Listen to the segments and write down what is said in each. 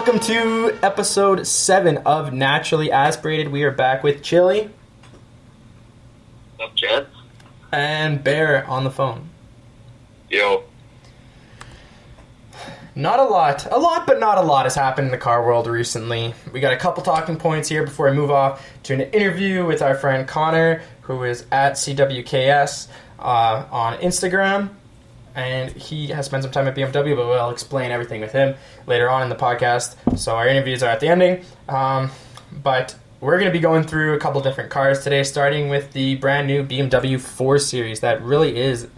welcome to episode 7 of Naturally Aspirated. We are back with Chili. What's up, Chad? And Bear on the phone. Yo. Not a lot, but not a lot has happened in the car world recently. We got a couple talking points here before I move off to an interview with our friend Connor, who is at CWKS on Instagram. And he has spent some time at BMW, but we'll explain everything with him later on in the podcast. So our interviews are at the ending. But we're going to be going through a couple different cars today, starting with the brand new BMW 4 Series. That really is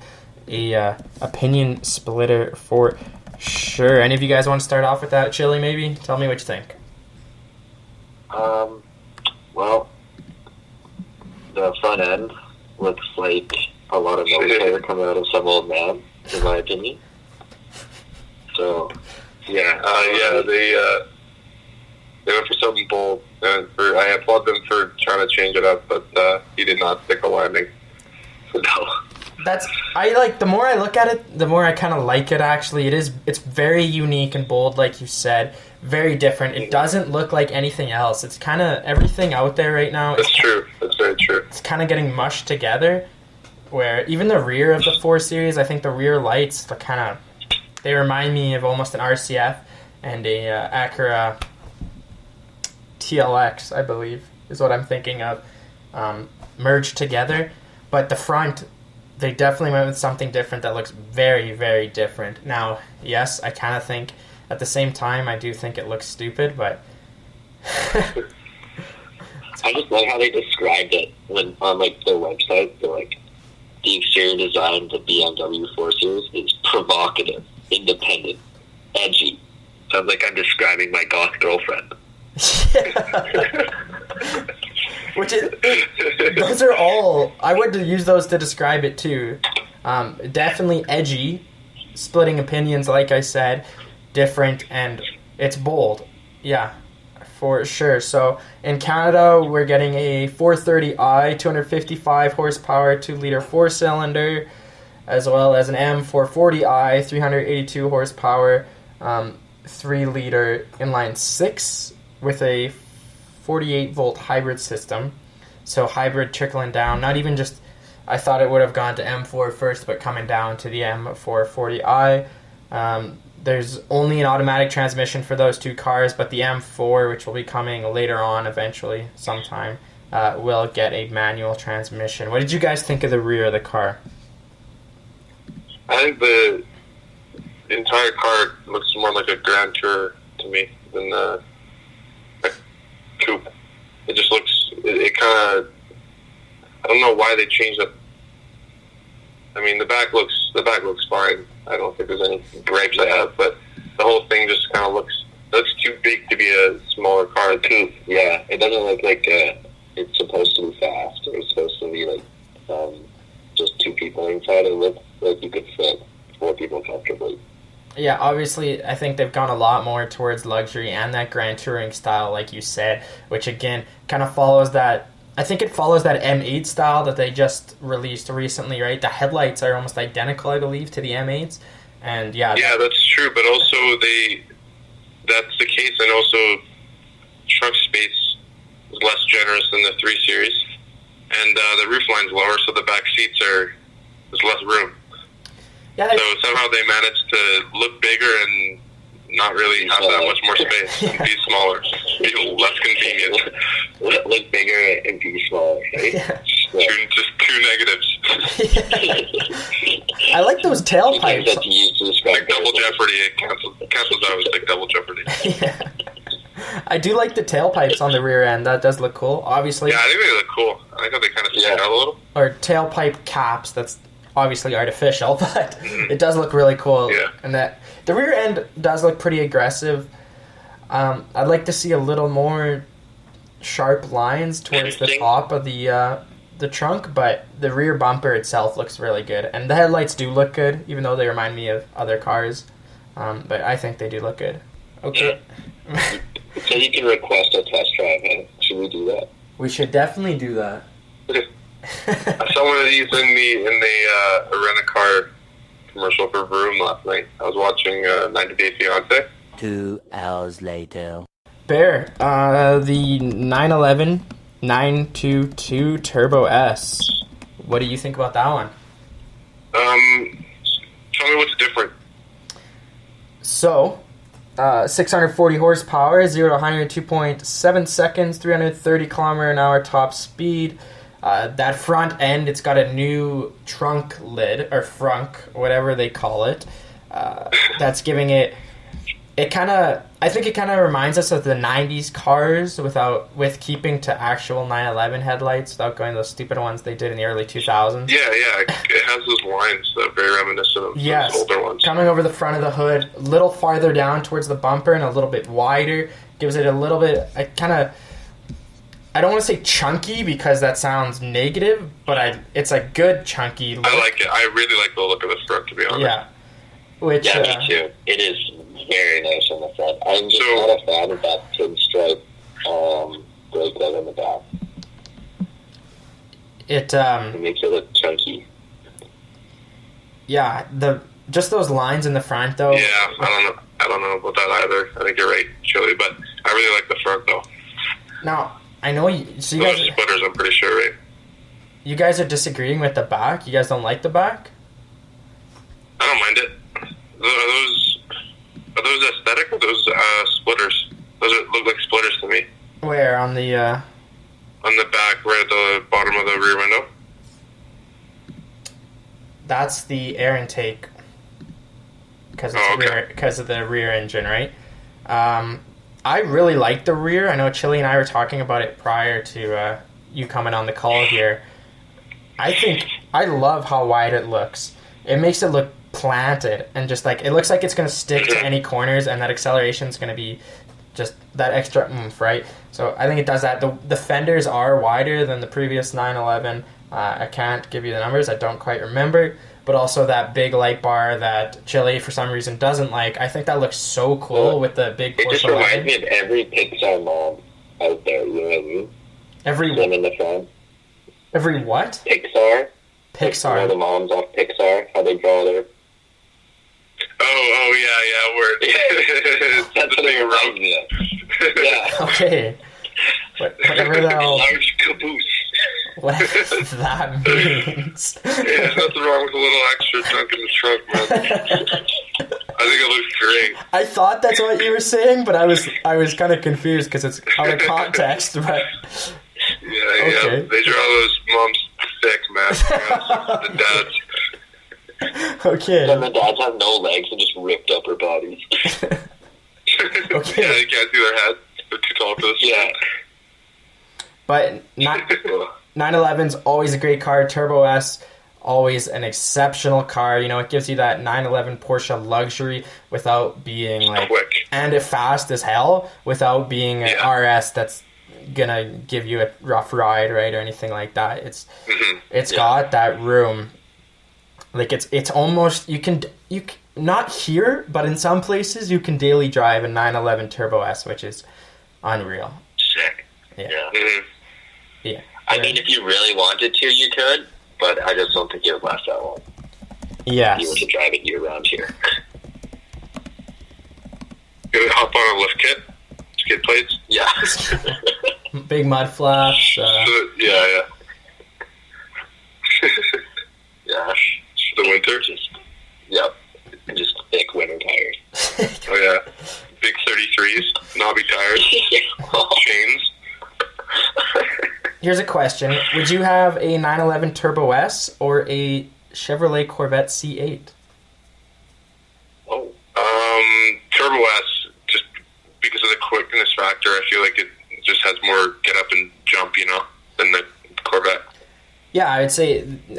a opinion splitter for sure. Any of you guys want to start off with that, Chili, maybe? Tell me what you think. Well, the front end looks like a lot of military coming out of some old man, in my opinion. So, they went for something bold, and I applaud them for trying to change it up, but he did not stick a landing. So no. The more I look at it, the more I kind of like it, actually. It's very unique and bold, like you said. Very different. It doesn't look like anything else. It's kind of everything out there right now. That's true. That's very true. It's kind of getting mushed together, where even the rear of the 4 Series, I think the rear lights, they remind me of almost an RCF and a Acura TLX, I believe, is what I'm thinking of, merged together. But the front, they definitely went with something different that looks very, very different. Now, yes, I kind of think, at the same time, I do think it looks stupid, but... I just love how they described it when on their website. They're like, the exterior design of the BMW 4 Series is provocative, independent, edgy. Sounds like I'm describing my goth girlfriend. Those are all, I would use those to describe it too. Definitely edgy, splitting opinions, like I said, different, and it's bold. Yeah, for sure. So in Canada, we're getting a 430i, 255 horsepower, 2-liter 4-cylinder, as well as an M440i, 382 horsepower, 3-liter inline 6 with a 48-volt hybrid system. So hybrid trickling down, not even just, I thought it would have gone to M4 first, but coming down to the M440i. There's only an automatic transmission for those two cars, but the M4, which will be coming later on eventually sometime, will get a manual transmission. What did you guys think of the rear of the car? I think the entire car looks more like a Grand Tourer to me than a coupe. It just looks, it kind of, I don't know why they changed it. I mean, the back looks fine. I don't think there's any gripes I have, but the whole thing just kind of looks too big to be a smaller car. Coupe, yeah. It doesn't look like it's supposed to be fast, or it's supposed to be just two people inside. It looks like you could fit 4 people comfortably. Yeah, obviously, I think they've gone a lot more towards luxury and that Grand Touring style, like you said, which again kind of follows that. I think it follows that M8 style that they just released recently, right? The headlights are almost identical, I believe, to the M8s, and yeah. Yeah, that's true, but also that's the case, and also trunk space is less generous than the 3 Series, and the roof line's lower, so the back seats there's less room. Yeah, so somehow they managed to look bigger and not really have that much more space and be smaller, be less convenient. Look bigger and be smaller, right? Yeah. Just two negatives. I like those tailpipes. That's used to describe like double jeopardy. It cancels out. It's like double jeopardy. Yeah. I do like the tailpipes on the rear end. That does look cool. Obviously. Yeah, I think they look cool. I think they kind of stand out a little. Or tailpipe caps. That's obviously artificial, but it does look really cool. Yeah. And that the rear end does look pretty aggressive. I'd like to see a little more sharp lines towards the top of the trunk, but the rear bumper itself looks really good, and the headlights do look good, even though they remind me of other cars. But I think they do look good. Okay. So you can request a test drive, man. Should we do that? We should definitely do that. I saw one of these in the rent-a-car commercial for Vroom last night. I was watching 90 Day Fiancé, 2 hours later. Bear, the 911 922 Turbo S. What do you think about that one? Tell me what's different. So, 640 horsepower, 0 to 100 in 2.7 seconds, 330 kilometer an hour top speed. That front end, it's got a new trunk lid, or frunk, whatever they call it. That's giving it... I think it kind of reminds us of the 90s cars with keeping to actual 911 headlights without going those stupid ones they did in the early 2000s. Yeah, it has those lines that are very reminiscent of Yes, those older ones. Coming over the front of the hood, a little farther down towards the bumper and a little bit wider, gives it a little bit, I don't want to say chunky because that sounds negative, but it's a good chunky look. I like it. I really like the look of the front, to be honest. Yeah. Which, me too. It is very nice on the front. I'm just not a fan of that pinstripe brake light on the back. It makes it look chunky. Yeah, just those lines in the front, though. Yeah, I don't know about that either. I think you're right, Chili, but I really like the front, though. Now, I know you guys... Those splitters, I'm pretty sure, right? You guys are disagreeing with the back? You guys don't like the back? I don't mind it. Are those aesthetic or those splitters? Those look like splitters to me. Where? On the... On the back, right at the bottom of the rear window. That's the air intake. Because of the rear engine, right? I really like the rear. I know Chili and I were talking about it prior to you coming on the call here. I love how wide it looks. It makes it look planted and just like it looks like it's going to stick to any corners, and that acceleration is going to be just that extra oomph, right? So I think it does that. The fenders are wider than the previous 911. I can't give you the numbers. I don't quite remember. But also that big light bar that Chili for some reason doesn't like. I think that looks so cool with the big Porsche. It just reminds me of every Pixar mom out there. You know what I mean? Every them in the front. Every what? Pixar. Pixar. Like, you know the moms off Pixar, how they draw their... Oh, yeah, word. That's what it reminds me of. Yeah. Okay. Whatever that large caboose. Whatever that means. Yeah, nothing wrong with a little extra junk in the trunk, man. I think it looks great. I thought that's what you were saying, but I was kind of confused because it's out of context. But yeah, they draw those moms thick, man. The dads. Okay. And the dads have no legs and just ripped upper bodies. Okay. Yeah, you can't see their head. They're too tall for this. Yeah. But 911's always a great car. Turbo S, always an exceptional car. You know, it gives you that 911 Porsche luxury without being like quick. And it fast as hell without being an RS that's gonna give you a rough ride, right, or anything like that. It's got that room. Like it's almost you can not here, but in some places you can daily drive a 911 Turbo S, which is unreal. Sick. Yeah. Mm-hmm. Yeah. I mean, if you really wanted to, you could, but I just don't think it would last that long. Yes. If you were to drive it year-round here. You would hop on a lift kit? Skid plates? Yeah. Big mud flaps. Yeah. Yeah. The winter? Yep. And just thick winter tires. Oh, yeah. Big 33s, knobby tires, chains. Here's a question. Would you have a 911 Turbo S or a Chevrolet Corvette C8? Oh. Turbo S, just because of the quickness factor, I feel like it just has more get up and jump, than the Corvette. Yeah,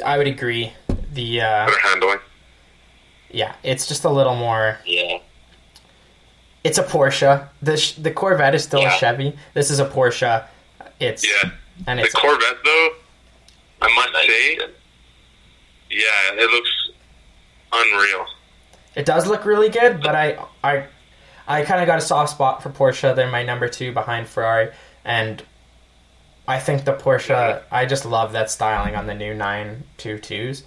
I would agree. The better handling. Yeah, it's just a little more. Yeah. It's a Porsche. The Corvette is still a Chevy. This is a Porsche. And the Corvette, though, I must say, it looks unreal. It does look really good, but I kind of got a soft spot for Porsche. They're my number 2 behind Ferrari, and I think the Porsche. I just love that styling on the new 922s.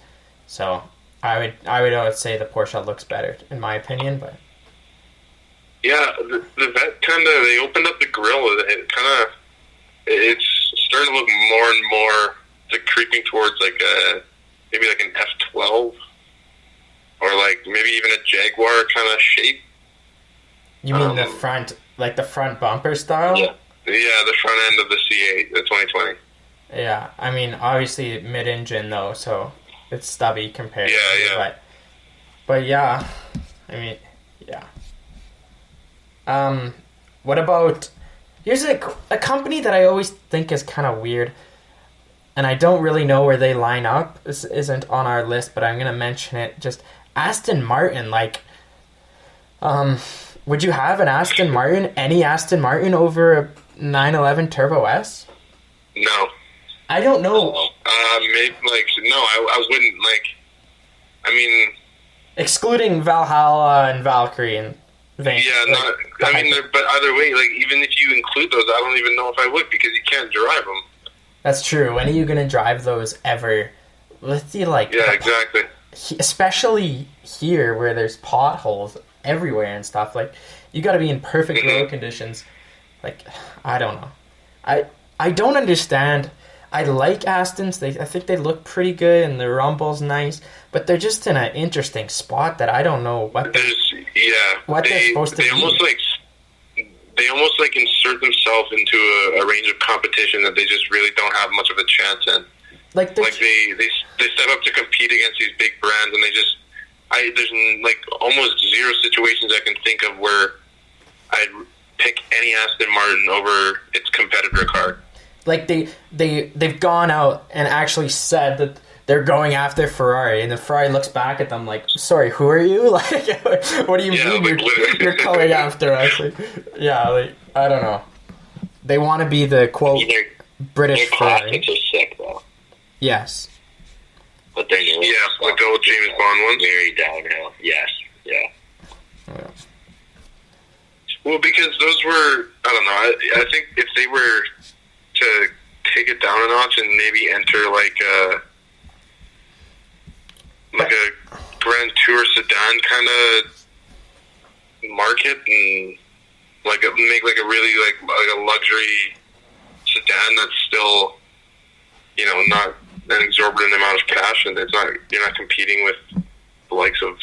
So I would say the Porsche looks better in my opinion, but Yeah, the vet they opened up the grill. It's starting to look more and more like creeping towards maybe like an F12 or like maybe even a Jaguar kind of shape. You mean the front bumper style? Yeah, the front end of the C8, the 2020. Yeah, I mean, obviously mid-engine though, so it's stubby compared. Yeah. But yeah, I mean, yeah. What about? Here's a company that I always think is kind of weird, and I don't really know where they line up. This isn't on our list, but I'm gonna mention it. Just Aston Martin, would you have an Aston Martin, any Aston Martin over a 911 Turbo S? No. I don't know. Maybe no, I wouldn't I mean, excluding Valhalla and Valkyrie and things. Yeah, but either way, even if you include those, I don't even know if I would because you can't drive them. That's true. When are you gonna drive those ever? Let's see, yeah, exactly. Especially here where there's potholes everywhere and stuff. You got to be in perfect road conditions. I don't know. I don't understand. I like Astons. I think they look pretty good, and the rumble's nice. But they're just in an interesting spot that I don't know what they're supposed to be. They almost insert themselves into a range of competition that they just really don't have much of a chance in. They step up to compete against these big brands, and there's almost zero situations I can think of where I'd pick any Aston Martin over its competitor car. They've gone out and actually said that they're going after Ferrari, and the Ferrari looks back at them like, "Sorry, who are you? What do you mean you're coming after us?" I don't know. They want to be the quote British Ferrari. Their classics are sick though. Yes. But they're new. Yeah, like the old James Bond ones. Very downhill. Yes. Yeah. Well, because those were, I don't know, I think if they were to take it down a notch and maybe enter a Grand Tour sedan kind of market and make a really a luxury sedan that's still, not an exorbitant amount of cash, and you're not competing with the likes of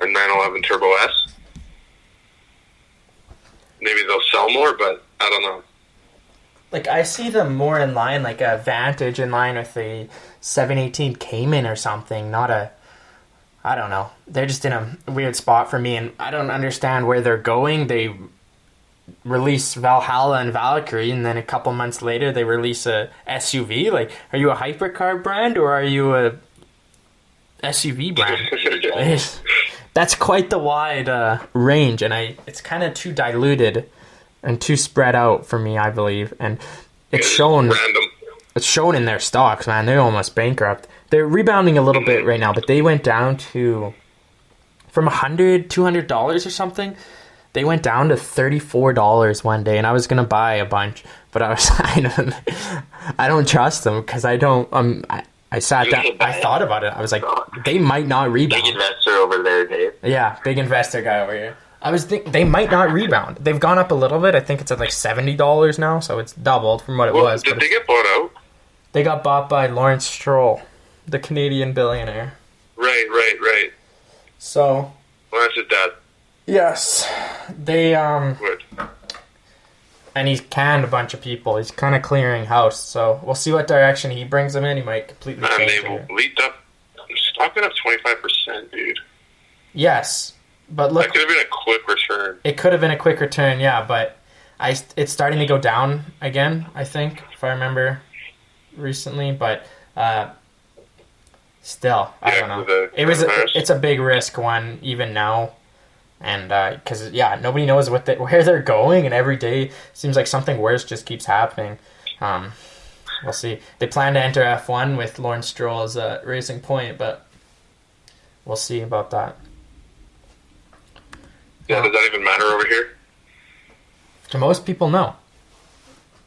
a 911 Turbo S. Maybe they'll sell more, but I don't know. I see them more in line, like a Vantage in line with the 718 Cayman or something, I don't know. They're just in a weird spot for me, and I don't understand where they're going. They release Valhalla and Valkyrie, and then a couple months later they release a SUV. Are you a hypercar brand, or are you a SUV brand? That's quite the wide range, and it's kind of too diluted and too spread out for me, I believe. And it's shown. Random. It's shown in their stocks, man. They're almost bankrupt. They're rebounding a little bit right now, but they went down from $100, $200 or something. They went down to $34 one day, and I was gonna buy a bunch, but I don't trust them because I don't. I sat down. I thought about it. I was like, they might not rebound. Big investor over there, Dave. Yeah, big investor guy over here. I was thinking they might not rebound. They've gone up a little bit. I think it's at $70 now, so it's doubled from what it was. Did they get bought out? They got bought by Lawrence Stroll, the Canadian billionaire. Right. So. Lance's dad. Yes, they Good. And he's canned a bunch of people. He's kind of clearing house, so we'll see what direction he brings them in. He might completely change it. And they leaked up. Stock went up 25%, dude. Yes, but look, that could have been a quick return. It could have been a quick return, yeah, but it's starting to go down again, I think, if I remember recently, but still, I don't know. It's a big risk one even now. And because nobody knows where they're going, and every day seems like something worse just keeps happening. We'll see. They plan to enter F1 with Lawrence Stroll as a racing point, but we'll see about that. Yeah, does that even matter over here? To most people, no.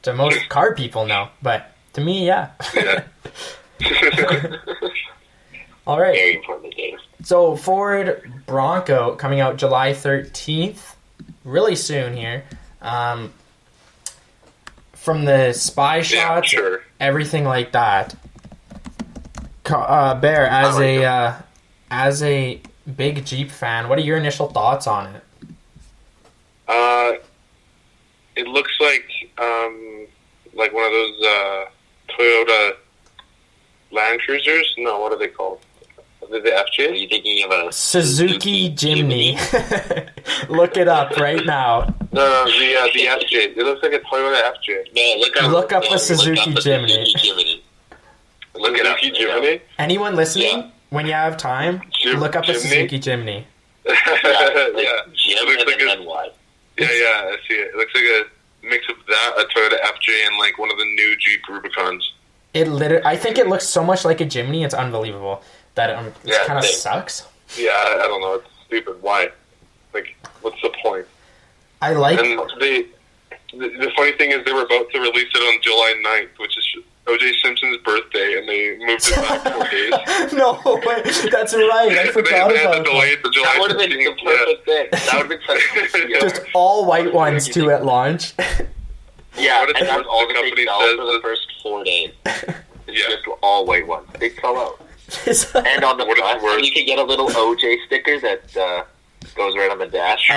To most car people, no. But to me, yeah. All right. Very important, Dave. So Ford Bronco coming out July 13th. really soon here. From the spy shots, sure. everything like that. Bear, as a big Jeep fan, what are your initial thoughts on it? It looks like one of those Toyota Land Cruisers. No, what are they called? Are they the FJ? Are you thinking of a Suzuki Jimny. Look it up right now. No, the FJ. It looks like a Toyota FJ. No, look up a Suzuki Jimny. Look it up. Jimny? Anyone listening, Yeah. when you have time, look up a Suzuki Jimny. Yeah, Jim It looks and like then NY. Yeah, I see it. It looks like a mix of that, a Toyota FJ, and like one of the new Jeep Rubicons. I think it looks so much like a Jimny, it's unbelievable. That it kind of sucks. Yeah, I don't know. It's stupid. Why? Like, what's the point? I like... And the funny thing is they were about to release it on July 9th, which is O.J. Simpson's birthday, and they moved it back 4 days. No, wait, that's right. I forgot they had about to delay that. it to July That would have been the 15th, perfect thing. That would have been such a Just all white ones, too, at launch. Yeah, What if and the that's all that company they sell says for the is- first 4 days. Yeah. Just all white ones. They sell out. And on the What is front, worse? and you can get a little OJ sticker that goes right on the dash.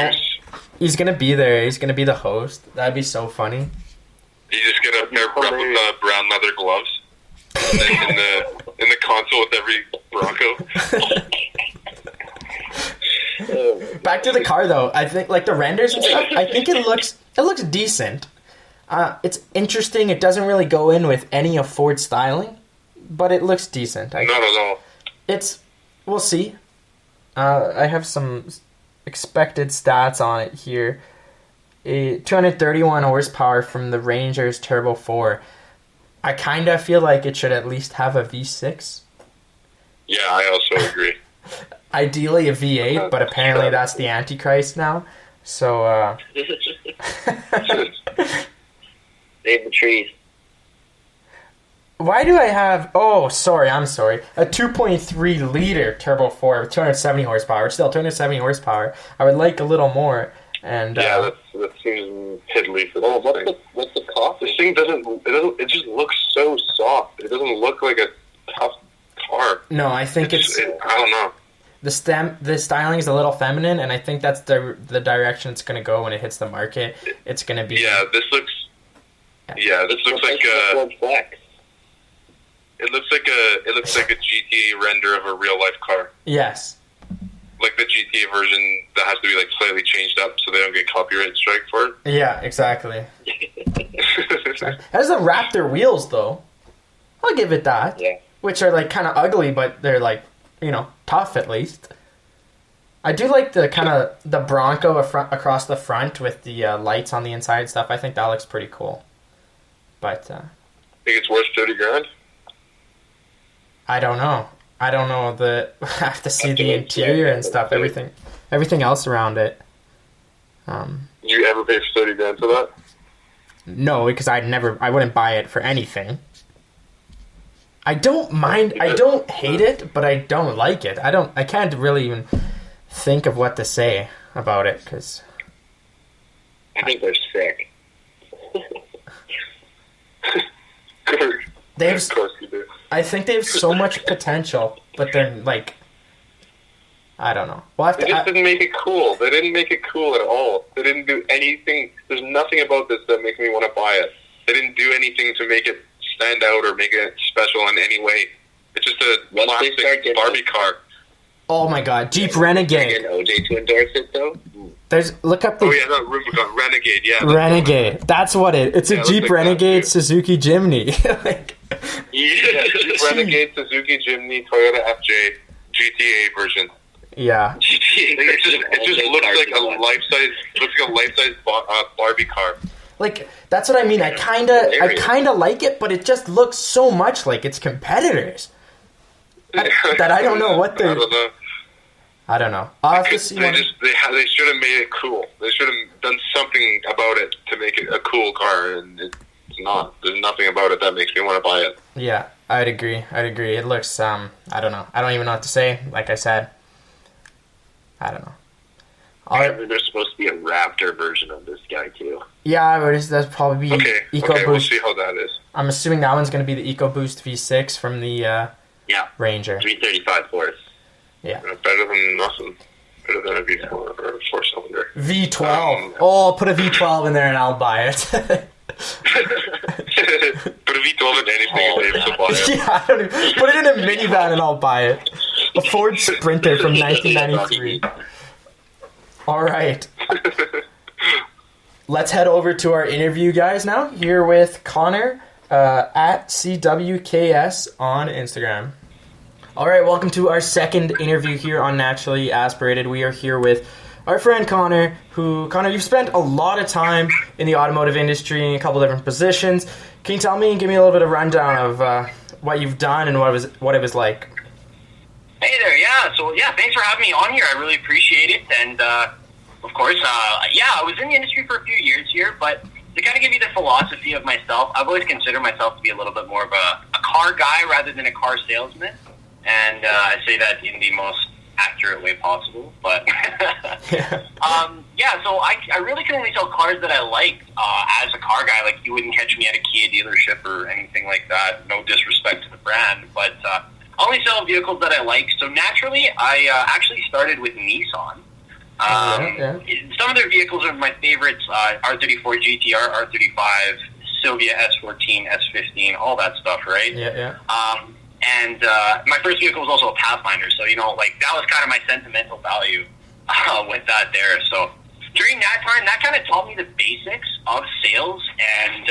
He's gonna be there. He's gonna be the host. That'd be so funny. You just get a pair of brown leather gloves in the console with every Bronco. Back to the car, though. I think, like, the renders and stuff, I think it looks decent. It's interesting. It doesn't really go in with any of Ford's styling, but it looks decent. Not at all. We'll see. I have some expected stats on it here. 231 horsepower from the Ranger's Turbo 4. I kind of feel like it should at least have a V6. Yeah, I also agree. Ideally a V8, but apparently that's the Antichrist now. So, Save the trees. why do I have... Oh, I'm sorry. A 2.3 liter Turbo 4 with 270 horsepower. It's still 270 horsepower. I would like a little more. And Yeah, that seems piddly for this thing. What's the cost? This thing it just looks so soft. It doesn't look like a tough car. no, I think I don't know. the styling is a little feminine, and I think that's the direction it's going to go when it hits the market. It's going to be... Yeah, this looks like Ford Flex. it looks like a GTA render of a real life car. Yes. Like the GTA version that has to be like slightly changed up so they don't get copyright strike for it. Yeah, exactly. It has the Raptor wheels, though. I'll give it that. Yeah. Which are, like, kind of ugly, but they're, like, tough at least. I do like the kind of the Bronco across the front with the lights on the inside and stuff. I think that looks pretty cool. But Think it's worth $30,000? I don't know. I have to see the interior and stuff. Everything else around it. Did you ever pay for $30,000 for that? No, because I wouldn't buy it for anything. I don't mind. I don't hate it, but I don't like it. I can't really even think of what to say about it because I think they're sick. Of course you do. I think they have so much potential, but they're like, I don't know. They just didn't make it cool. They didn't make it cool at all. They didn't do anything. There's nothing about this that makes me want to buy it. They didn't do anything to make it stand out or make it special in any way. It's just a plastic Barbie car. Oh my god, Jeep Renegade. Get OJ to endorse it though. Look up the Not Rubicon, Renegade. Yeah, Renegade. That's what it's a Jeep like Renegade that, Suzuki Jimny. Yeah, Jeep Renegade, Suzuki Jimny, Toyota FJ, GTA version. Yeah. It just looks like a life-size Barbie car. Like, that's what I mean. I kinda like it, but it just looks so much like its competitors. That I don't know what they're... I don't know. I'll have to see They should have made it cool. They should have done something about it to make it a cool car, and it's not. There's nothing about it that makes me want to buy it. Yeah, I'd agree. It looks, I don't know. I don't even know what to say. Like I said, I don't know. There's supposed to be a Raptor version of this guy too. Yeah, that's probably be Okay, we'll see how that is. I'm assuming that one's going to be the EcoBoost V6 from the Ranger. 335 horse. Yeah. Better than nothing. Better than a V4 or a 4-cylinder. V12. Put a V12 in there and I'll buy it. Put a V12 in anything and Dave's will buy it. Yeah, put it in a minivan and I'll buy it. A Ford Sprinter from 1993. All right. Let's head over to our interview, guys, now. Here with Connor at CWKS on Instagram. All right, welcome to our second interview here on Naturally Aspirated. We are here with our friend Connor, Connor, you've spent a lot of time in the automotive industry in a couple different positions. Can you tell me and give me a little bit of rundown of what you've done and what it was like? Hey there, yeah. So, thanks for having me on here. I really appreciate it. And, of course, I was in the industry for a few years here, but to kind of give you the philosophy of myself, I've always considered myself to be a little bit more of a car guy rather than a car salesman. And I say that in the most accurate way possible. But, so I really can only sell cars that I like as a car guy. Like, you wouldn't catch me at a Kia dealership or anything like that. No disrespect to the brand, but I only sell vehicles that I like. So naturally, I actually started with Nissan. Some of their vehicles are my favorites, R34 GTR, R35, Silvia S14, S15, all that stuff, right? And my first vehicle was also a Pathfinder, so, that was kind of my sentimental value with that there. So during that time, that kind of taught me the basics of sales and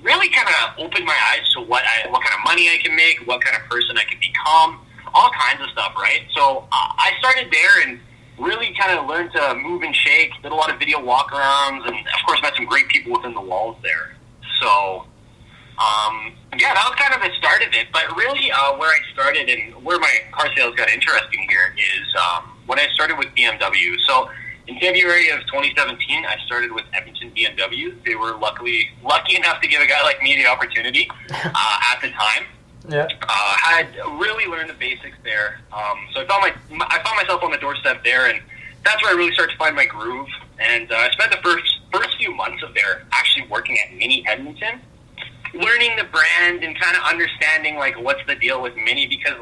really kind of opened my eyes to what kind of money I can make, what kind of person I can become, all kinds of stuff, right? So I started there and really kind of learned to move and shake, did a lot of video walk-arounds, and, of course, met some great people within the walls there. So, that was kind of the start of it. But really, where I started and where my car sales got interesting here is when I started with BMW. So, in February of 2017, I started with Edmonton BMW. They were lucky enough to give a guy like me the opportunity at the time. Had really learned the basics there. So I found myself on the doorstep there, and that's where I really started to find my groove. And I spent the first few months of there actually working at Mini Edmonton, learning the brand and kind of understanding what's the deal with Mini, because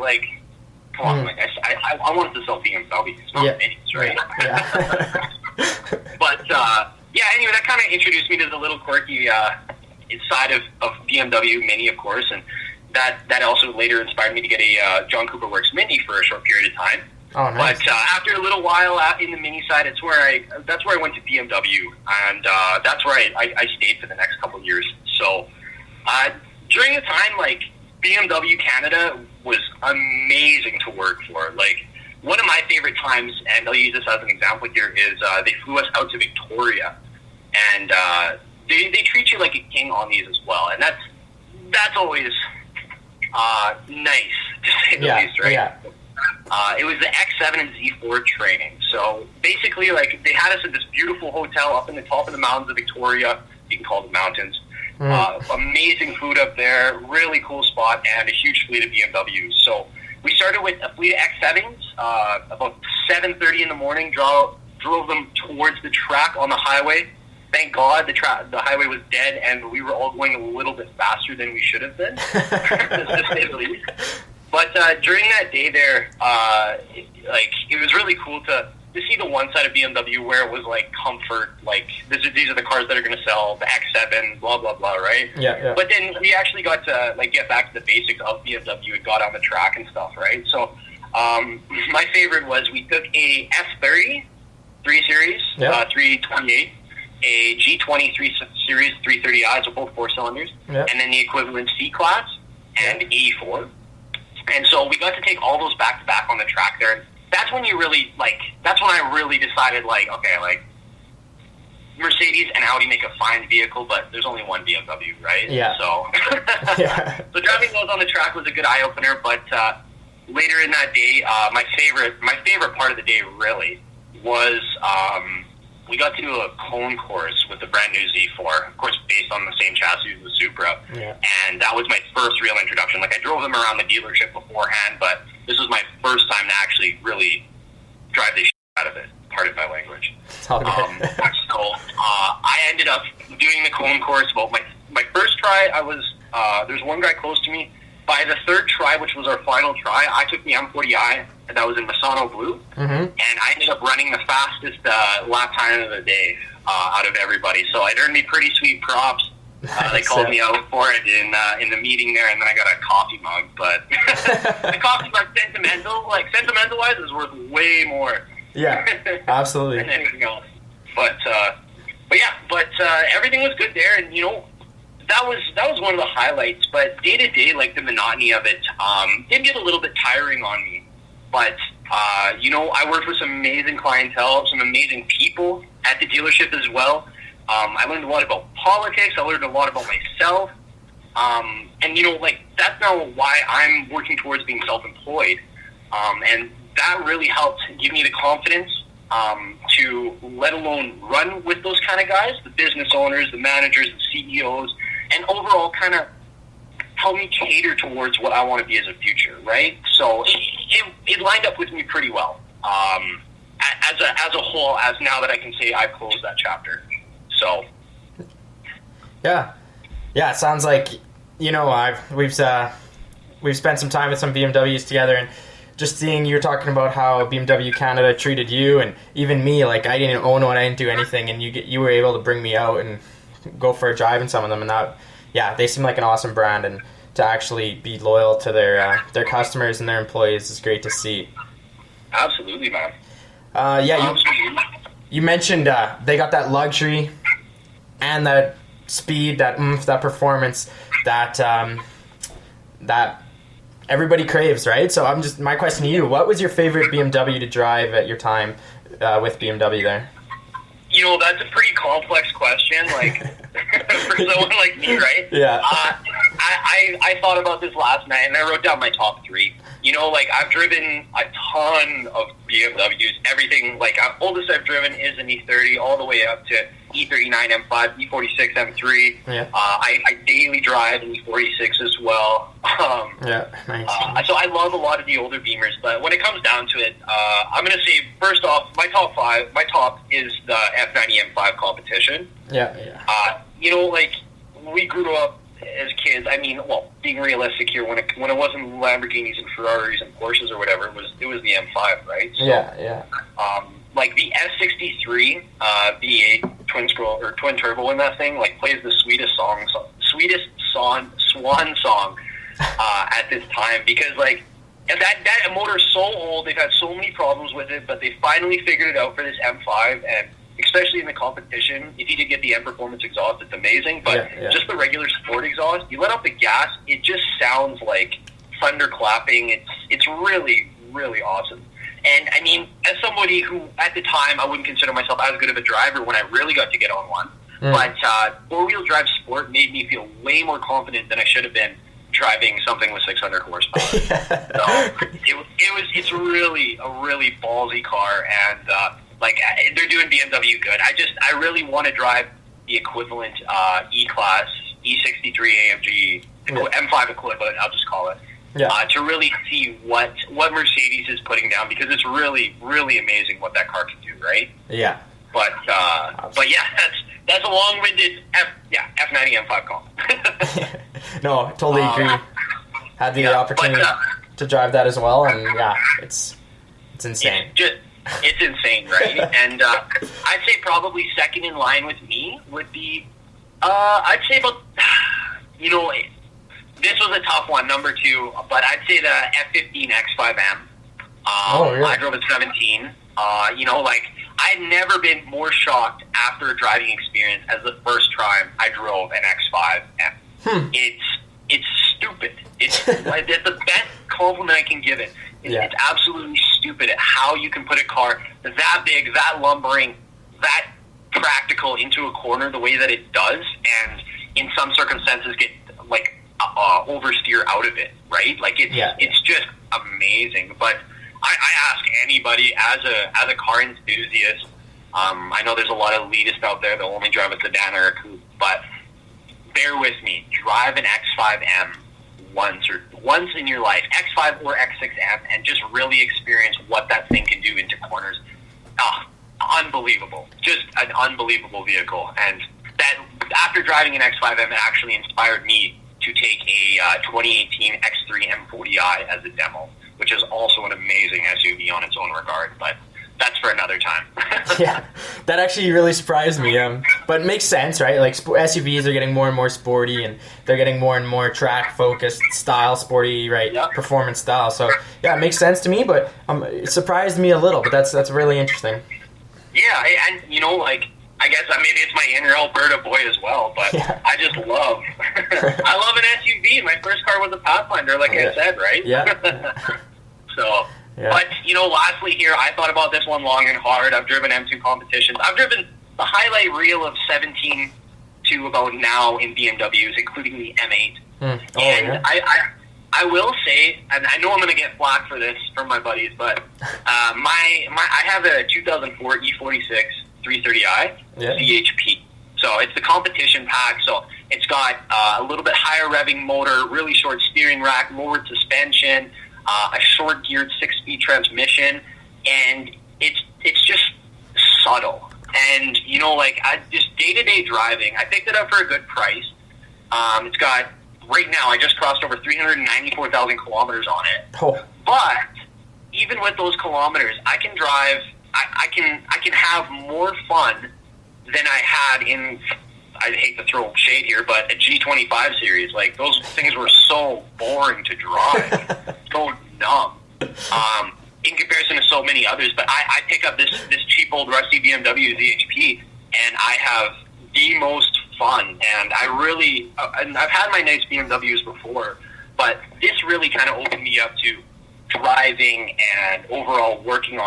come on, I wanted to sell BMWs, not Minis, right? But anyway, that kind of introduced me to the little quirky side of BMW Mini, of course, and that also later inspired me to get a John Cooper Works Mini for a short period of time. Oh, nice. But after a little while in the Mini side, that's where I went to BMW, and that's where I stayed for the next couple of years. So during the time, BMW Canada was amazing to work for. One of my favorite times, and I'll use this as an example here, is they flew us out to Victoria, and they treat you like a king on these as well, and that's always nice, to say the least, right? Yeah. It was the X7 and Z4 training. So basically, they had us at this beautiful hotel up in the top of the mountains of Victoria. You can call them mountains. Amazing food up there, really cool spot, and a huge fleet of BMWs. So we started with a fleet of X7s. About 7:30 in the morning, drove them towards the track on the highway. Thank God the highway was dead, and we were all going a little bit faster than we should have been, to say the least. But during that day there, it was really cool to see the one side of BMW where it was comfort, these are the cars that are going to sell, the X7, blah blah blah, right? Yeah. But then we actually got to get back to the basics of BMW and got on the track and stuff, right? So my favorite was we took a F30 3 Series, 328. A G20 3 Series 330i, so both 4 cylinders, and then the equivalent C-Class and 84. And so we got to take all those back to back on the track there. And that's when you really that's when I really decided Mercedes and Audi make a fine vehicle, but there's only one BMW, right? Yeah. So, so driving those on the track was a good eye opener. But later in that day, my favorite part of the day really was we got to do a cone course with the brand new Z4, of course, based on the same chassis as the Supra. Yeah. And that was my first real introduction. I drove them around the dealership beforehand, but this was my first time to actually really drive the shit out of it. Pardon my language. It's all good. I ended up doing the cone course. About my first try, I was there's one guy close to me. By the third try, which was our final try, I took the M40i, and that was in Misano Blue, and I ended up running the fastest lap time of the day out of everybody. So it earned me pretty sweet props. They called me out for it in the meeting there, and then I got a coffee mug. But the coffee mug, sentimental-wise, is worth way more. Yeah, absolutely. than anything else. But everything was good there, and that was one of the highlights. But day to day, like the monotony of it, did get a little bit tiring on me. But I worked with some amazing clientele, some amazing people at the dealership as well. I learned a lot about politics. I learned a lot about myself. And that's now why I'm working towards being self-employed. And that really helped give me the confidence to let alone run with those kind of guys, the business owners, the managers, the CEOs, and overall kind of help me cater towards what I want to be as a future, right? So it lined up with me pretty well as a whole, as now that I can say I've closed that chapter. So yeah, it sounds like we've spent some time with some BMWs together, and just seeing you talking about how BMW Canada treated you, and even me, like I didn't own one, I didn't do anything, and you were able to bring me out and go for a drive in some of them, and that, yeah, they seem like an awesome brand, and to actually be loyal to their customers and their employees is great to see. Absolutely, man. You mentioned they got that luxury and that speed, that that performance that everybody craves, right? So my question to you, what was your favorite BMW to drive at your time with BMW there? That's a pretty complex question, like, for someone like me, right? Yeah. I thought about this last night, and I wrote down my top three. I've driven a ton of BMWs. Everything, oldest I've driven is an E30, all the way up to E39 M5, E46 M3. Yeah. I daily drive an E46 as well. Yeah, nice. So I love a lot of the older Beamers, but when it comes down to it, I'm going to say, first off, my top is the F90 M5 competition. Yeah. We grew up as kids. I mean, being realistic here, when it wasn't Lamborghinis and Ferraris and Porsches or whatever, it was the M5, right? So, yeah. The S63 V8 twin turbo in that thing, plays the sweetest swan song at this time, because that motor's so old, they've had so many problems with it, but they finally figured it out for this M5, and especially in the competition, if you did get the M Performance exhaust, it's amazing, but just the regular sport exhaust, you let out the gas, it just sounds like thunder clapping. It's really, really awesome. And I mean, as somebody who at the time I wouldn't consider myself as good of a driver when I really got to get on one, but four-wheel drive sport made me feel way more confident than I should have been driving something with 600 horsepower. So it's really a really ballsy car, and they're doing BMW good. I really want to drive the equivalent E-Class, E63 AMG, M5 equivalent, I'll just call it, to really see what Mercedes is putting down, because it's really, really amazing what that car can do, right? Yeah. But yeah, that's a long-winded F90 M5 comp. No, totally agree. Had the opportunity to drive that as well, and yeah, it's insane. It's insane, right? And I'd say probably second in line with me would be, I'd say about, this was a tough one, number two, but I'd say the F15 X5M. Really? I drove at 17. I'd never been more shocked after a driving experience as the first time I drove an X5M. It's stupid. It's the best compliment I can give it. It's absolutely stupid at how you can put a car that big, that lumbering, that practical into a corner the way that it does, and in some circumstances get oversteer out of it, right? It's just amazing. But I ask anybody as a car enthusiast. I know there's a lot of elitists out there that only drive a sedan or a coupe, but bear with me. Drive an X5M once in your life, X5 or X6M, and just really experience what that thing can do into corners. unbelievable. Just an unbelievable vehicle. And that after driving an X5M, it actually inspired me to take a 2018 X3 M40i as a demo, which is also an amazing SUV on its own regard. But that's for another time. Yeah, that actually really surprised me. But it makes sense, right? Like SUVs are getting more and more sporty, and they're getting more and more track-focused style, sporty, right? Yep. Performance style. So yeah, it makes sense to me. But it surprised me a little. But that's really interesting. Yeah, and you know, like I guess maybe it's my inner Alberta boy as well. But yeah. I just love, I love an SUV. My first car was a Pathfinder, like I said, right? Yeah. So. Yeah. But, you know, lastly here, I thought about this one long and hard. I've driven M2 competitions. I've driven the highlight reel of 17 to about now in BMWs, including the M8. Yeah. I will say, and I know I'm going to get flack for this from my buddies, but I have a 2004 E46 330i CHP. So it's the competition pack. So it's got a little bit higher revving motor, really short steering rack, lowered suspension, a short geared 6-speed transmission, and it's just subtle. And you know, like just day-to-day driving, I picked it up for a good price. It's got right now, I just crossed over 394,000 kilometers on it. Oh. But even with those kilometers, I can drive. I can have more fun than I had in. I hate to throw shade here, but a G25 series, like those things were so boring to drive, so dumb, in comparison to so many others. But I pick up this cheap old rusty BMW ZHP, and I have the most fun. And I really, and I've had my nice BMWs before, but this really kind of opened me up to driving and overall working,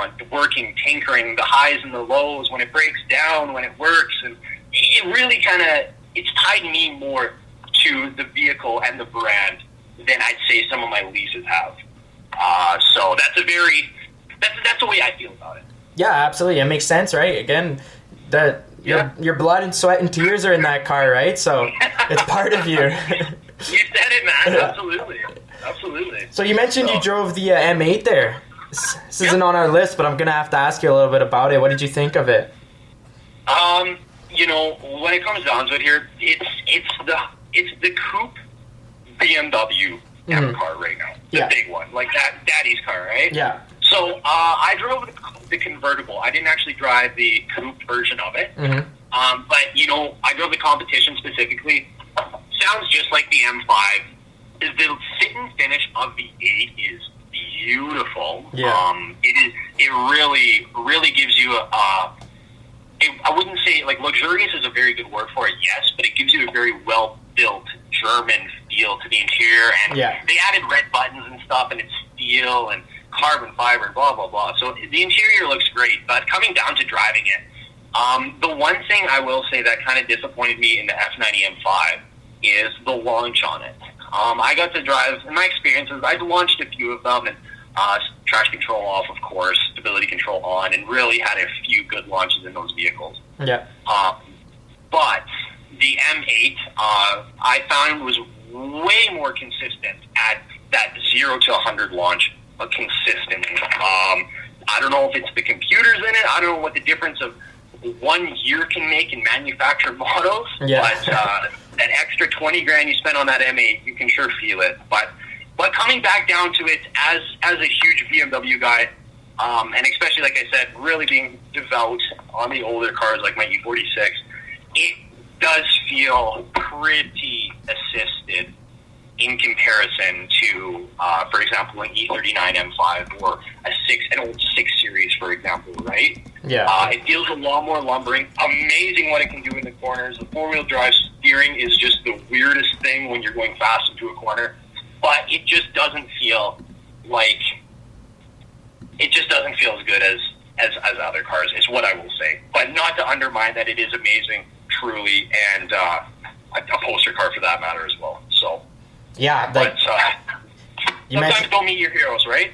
tinkering, the highs and the lows, when it breaks down, when it works, and it really kind of, it's tied me more to the vehicle and the brand than I'd say some of my leases have. So that's the way I feel about it. Yeah, absolutely. It makes sense, right? Again, your blood and sweat and tears are in that car, right? So it's part of you. You said it, man. Absolutely. Absolutely. So you mentioned you drove the M8 there. This isn't on our list, but I'm going to have to ask you a little bit about it. What did you think of it? You know, when it comes down to it here, it's the coupe BMW M car right now. The big one. Like that daddy's car, right? Yeah. So I drove the convertible. I didn't actually drive the coupe version of it. But, you know, I drove the competition specifically. Sounds just like the M5. The fit and finish of the 8 is beautiful. Yeah. It really gives you I wouldn't say, like, luxurious is a very good word for it, yes, but it gives you a very well-built German feel to the interior, and they added red buttons and stuff, and it's steel and carbon fiber and blah, blah, blah. So the interior looks great, but coming down to driving it, the one thing I will say that kind of disappointed me in the F90 M5 is the launch on it. I got to drive, in my experiences, I've launched a few of them, and traction control off, of course, stability control on, and really had a few good launches in those vehicles. Yeah. But the M8, I found was way more consistent at that 0 to 100 launch consistently. I don't know if it's the computers in it. I don't know what the difference of 1 year can make in manufactured models. Yeah. But that extra 20 grand you spend on that M8, you can sure feel it. But coming back down to it, as a huge BMW guy, and especially, like I said, really being devout on the older cars like my E46, it does feel pretty assisted in comparison to, for example, an E39 M5 or an old 6 Series, for example, right? Yeah. It feels a lot more lumbering. Amazing what it can do in the corners. The four-wheel drive steering is just the weirdest thing when you're going fast into a corner. But it just doesn't feel as good as other cars, is what I will say. But not to undermine that it is amazing, truly, and a poster car for that matter as well. So, yeah, sometimes don't meet your heroes, right?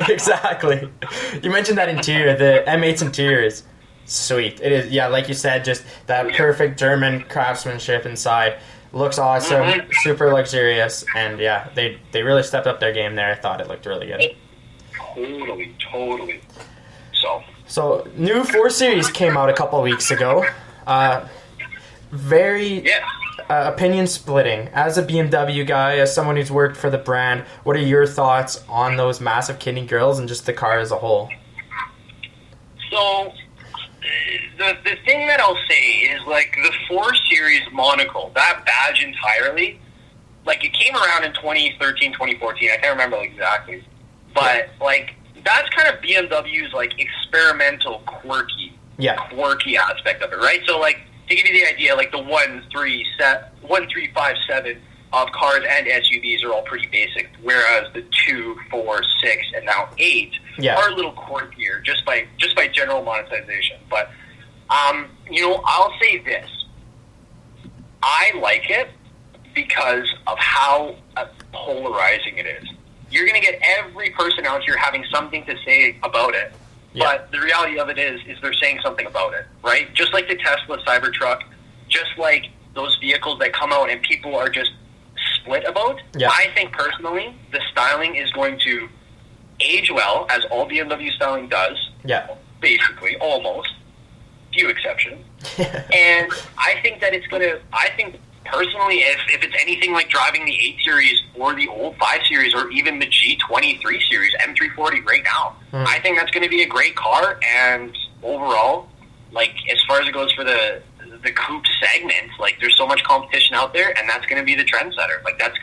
Exactly. You mentioned that interior. The M8's interior is sweet. It is, yeah, like you said, just that perfect German craftsmanship inside. Looks awesome, super luxurious, and yeah, they really stepped up their game there. I thought it looked really good. Totally. So So, new 4 Series came out a couple weeks ago. Very opinion splitting. As a BMW guy, as someone who's worked for the brand, what are your thoughts on those massive kidney grills and just the car as a whole? So, the thing that I'll say is, like, the 4 Series monocle, that badge entirely, like, it came around in 2013, 2014. I can't remember exactly. But, like, that's kind of BMW's, like, experimental, quirky aspect of it, right? So, like, to give you the idea, like, the 1357 of cars and SUVs are all pretty basic, whereas the 2, 4, 6, and now 8 are a little quirkier just by general monetization. But, you know, I'll say this. I like it because of how polarizing it is. You're going to get every person out here having something to say about it. Yeah. But the reality of it is they're saying something about it, right? Just like the Tesla Cybertruck, just like those vehicles that come out and people are just split about. Yeah. I think personally, the styling is going to age well, as all BMW styling does. Yeah. Basically, almost. Few exceptions. And I think that it's going to, personally, if it's anything like driving the 8 Series or the old 5 Series or even the G23 Series, M340 right now, I think that's going to be a great car. And overall, like, as far as it goes for the coupe segment, like, there's so much competition out there, and that's going to be the trendsetter. Like, that's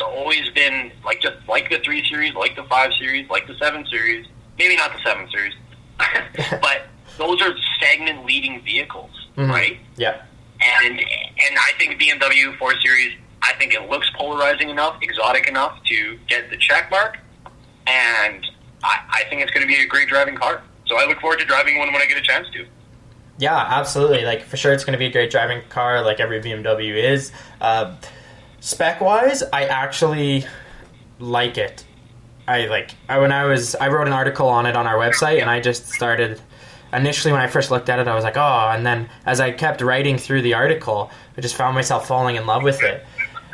always been, like, just like the 3 Series, like the 5 Series, like the 7 Series, maybe not the 7 Series, but those are segment-leading vehicles, right? Yeah. And I think BMW 4 Series, I think it looks polarizing enough, exotic enough to get the check mark, and I think it's going to be a great driving car. So I look forward to driving one when I get a chance to. Yeah, absolutely. Like, for sure it's going to be a great driving car, like every BMW is. Spec-wise, I actually like it. I wrote an article on it on our website, and I just started... Initially, when I first looked at it, I was like, oh, and then as I kept writing through the article, I just found myself falling in love with it.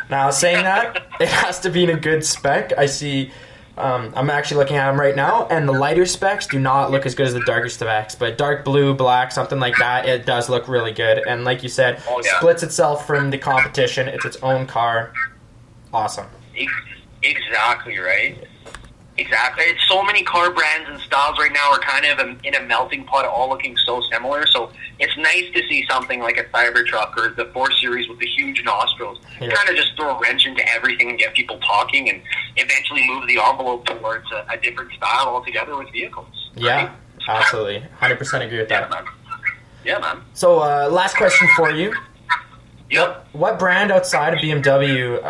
Now, saying that, it has to be in a good spec. I see, I'm actually looking at them right now, and the lighter specs do not look as good as the darker specs, but dark blue, black, something like that, it does look really good. And like you said, splits itself from the competition. It's its own car. Awesome. Exactly, right? Exactly. It's so many car brands and styles right now are kind of in a melting pot, all looking so similar. So it's nice to see something like a Cybertruck or the 4 Series with the huge nostrils kind of just throw a wrench into everything and get people talking and eventually move the envelope towards a different style altogether with vehicles. Right? Yeah, absolutely. 100% agree with that. Yeah, man. So last question for you. Yep. What brand outside of BMW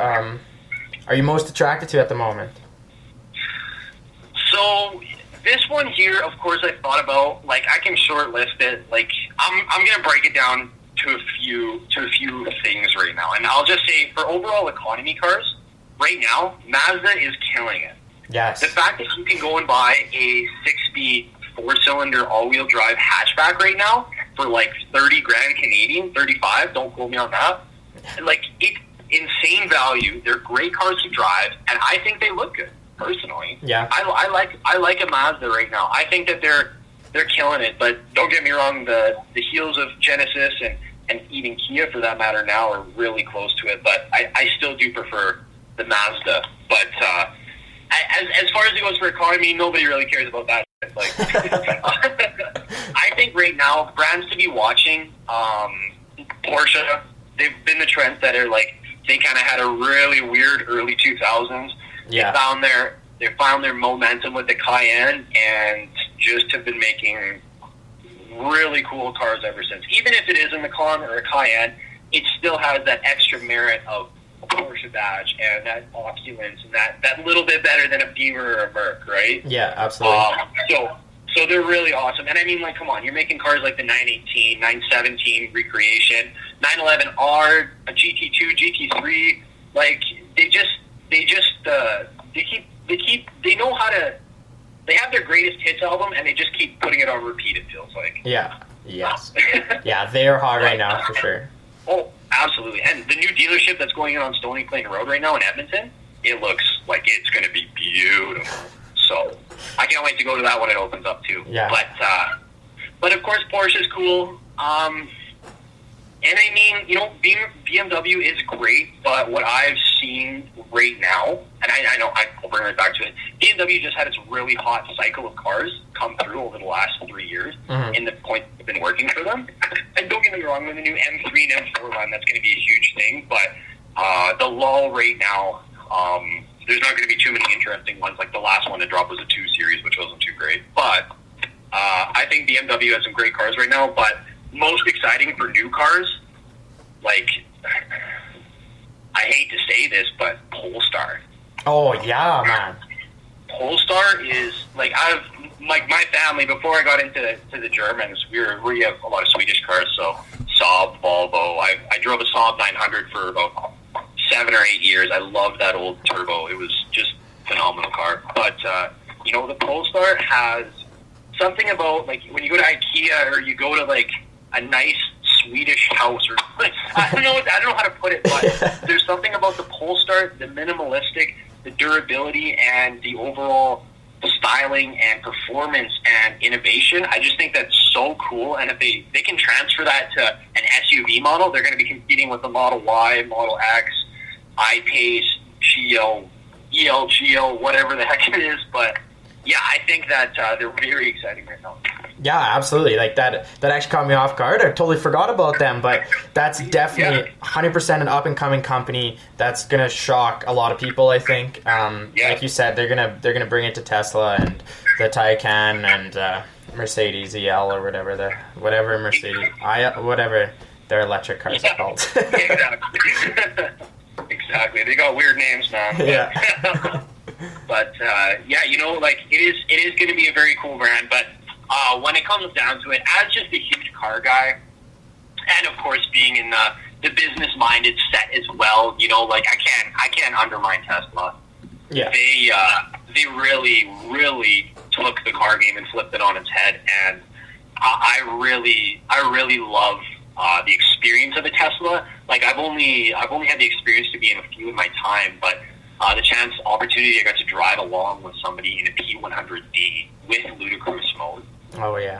are you most attracted to at the moment? So this one here, of course, I thought about. Like, I can short list it. Like, I'm gonna break it down to a few things right now, and I'll just say for overall economy cars, right now, Mazda is killing it. Yes. The fact that you can go and buy a 6-speed 4-cylinder all-wheel drive hatchback right now for like 30 grand Canadian, 35. Don't quote me on that. Like, it's insane value. They're great cars to drive, and I think they look good. Personally, yeah, I like a Mazda right now. I think that they're killing it. But don't get me wrong, the heels of Genesis and even Kia, for that matter, now are really close to it. But I still do prefer the Mazda. But as far as it goes for economy, nobody really cares about that. Like, I think right now brands to be watching, Porsche. They've been the trendsetter. Like, they kind of had a really weird early 2000s. Yeah. They found their momentum with the Cayenne and just have been making really cool cars ever since. Even if it is a Macan or a Cayenne, it still has that extra merit of a Porsche badge and that opulence and that little bit better than a Beamer or a Merc, right? Yeah, absolutely. So they're really awesome. And I mean, like, come on, you're making cars like the 918, 917 Recreation, 911R, a GT2, GT3. Like, they know how to. They have their greatest hits album, and they just keep putting it on repeat. It feels like. Yeah. Yes. Yeah, they are hot right now for sure. Oh, absolutely. And the new dealership that's going in on Stony Plain Road right now in Edmonton, it looks like it's going to be beautiful. So I can't wait to go to that when it opens up too. Yeah. But of course Porsche is cool. And I mean, you know, BMW is great, but what I've seen right now, and I know I'll bring it back to it, BMW just had its really hot cycle of cars come through over the last 3 years in the point they've been working for them. And don't get me wrong, with the new M3 and M4 line, that's going to be a huge thing, but the lull right now, there's not going to be too many interesting ones. Like the last one to drop was a 2 Series, which wasn't too great. But I think BMW has some great cars right now, but most exciting for new cars, like, I hate to say this, but Polestar. Oh, yeah, man. Polestar is, like, my family, before I got into the Germans, we have a lot of Swedish cars, so Saab, Volvo. I drove a Saab 900 for about 7 or 8 years. I loved that old turbo. It was just a phenomenal car. But, you know, the Polestar has something about, like, when you go to IKEA or you go to, like, a nice Swedish house, or I don't know how to put it, but there's something about the Polestar, the minimalistic, the durability, and the overall styling and performance and innovation. I just think that's so cool, and if they can transfer that to an SUV model, they're going to be competing with the Model Y, Model X, I-Pace, GL, EL, GL, whatever the heck it is, but yeah, I think that they're very exciting right now. Yeah, absolutely. Like that actually caught me off guard. I totally forgot about them, but that's definitely 100% an up and coming company that's gonna shock a lot of people. I think, like you said, they're gonna bring it to Tesla and the Taycan and Mercedes EL or whatever Mercedes whatever their electric cars are called. Exactly. Exactly. They got weird names, man. Yeah. But yeah, you know, like it is going to be a very cool brand. But when it comes down to it, as just a huge car guy, and of course being in the business minded set as well, you know, like I can't undermine Tesla. Yeah, they really took the car game and flipped it on its head, and I really love the experience of a Tesla. Like I've only had the experience to be in a few in my time, but the opportunity I got to drive along with somebody in a P100D with ludicrous mode. Oh yeah.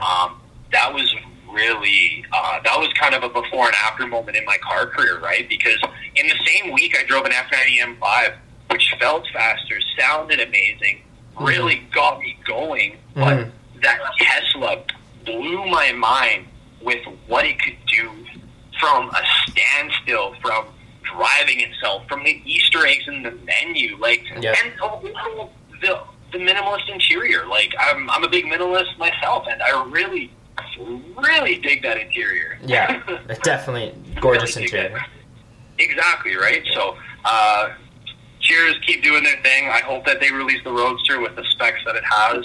That was really that was kind of a before and after moment in my car career, right? Because in the same week I drove an F90 M5, which felt faster, sounded amazing, really got me going. But that Tesla blew my mind with what it could do from a standstill, from driving itself, from the Easter eggs in the menu, like, and the minimalist interior. Like, I'm a big minimalist myself, and I really dig that interior. Yeah, definitely gorgeous interior. Exactly, right? So, cheers, keep doing their thing. I hope that they release the Roadster with the specs that it has,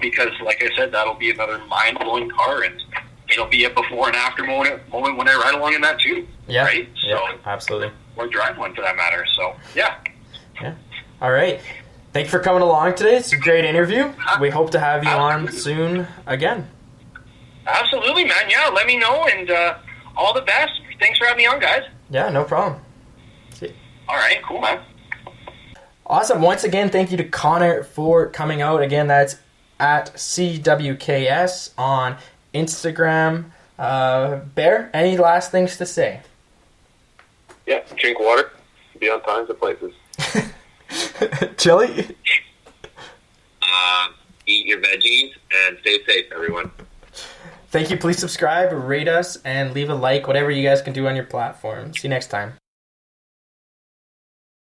because, like I said, that'll be another mind-blowing car, and it'll be a before and after moment when I ride along in that too. Yeah. Right? Yeah, so, absolutely. Or drive one for that matter. So, yeah. Yeah. All right. Thanks for coming along today. It's a great interview. We hope to have you on soon again. Absolutely, man. Yeah, let me know, and all the best. Thanks for having me on, guys. Yeah, no problem. See you. All right, cool, man. Awesome. Once again, thank you to Connor for coming out. Again, that's at CWKS on Instagram. Bear, any last things to say? Yeah, drink water, be on time to places. Chili? Eat your veggies and stay safe, everyone. Thank you. Please subscribe, rate us, and leave a like, whatever you guys can do on your platform. See you next time.